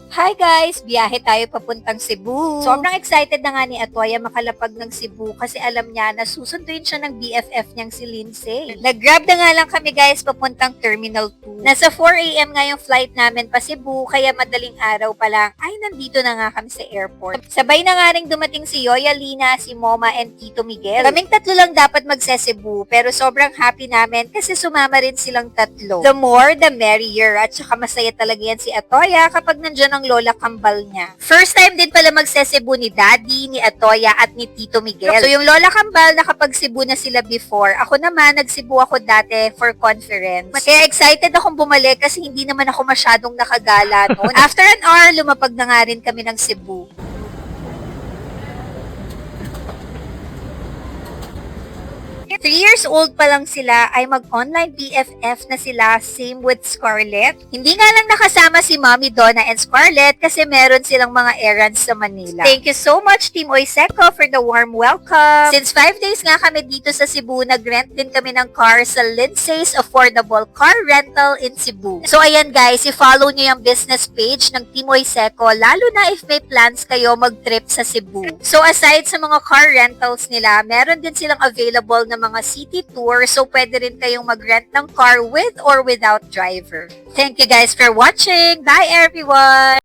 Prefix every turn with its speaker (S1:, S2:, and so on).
S1: Hi guys! Biyahe tayo papuntang Cebu. Sobrang excited na nga ni Atoya makalapag ng Cebu kasi alam niya na susunduin siya ng BFF niyang si Lindsay. Nag-grab na nga lang kami guys papuntang Terminal 2. Nasa 4 a.m. nga yung flight namin pa Cebu kaya madaling araw pa lang ay nandito na nga kami sa airport. Sabay na nga rin dumating si Yoya Lina, si Moma and Tito Miguel. Kaming tatlo lang dapat magse-Cebu pero sobrang happy namin kasi sumama rin silang tatlo. The more, the merrier. At saka masaya talaga yan si Atoya kapag nandiyan ang lola kambal niya. First time din pala magse-Cebu ni Daddy, ni Atoya, at ni Tito Miguel. So yung lola kambal nakapag-Cebu na sila before. Ako naman, nag-Cebu ako dati for conference. Kaya excited akong bumalik kasi hindi naman ako masyadong nakagala noon. After an hour, lumapag na nga rin kami ng Cebu. 3 years old pa lang sila ay mag-online BFF na sila, same with Scarlett. Hindi nga lang nakasama si Mommy Donna and Scarlett kasi meron silang mga errands sa Manila. Thank you so much Team Oiseco for the warm welcome. Since 5 days nga kami dito sa Cebu, nag-rent din kami ng car sa Lindsay's Affordable Car Rental in Cebu. So ayan guys, i-follow nyo yung business page ng Team Oiseco lalo na if may plans kayo mag-trip sa Cebu. So aside sa mga car rentals nila, meron din silang available na mga city tour, so pwede rin kayong mag-rent ng car with or without driver. Thank you guys for watching. Bye everyone!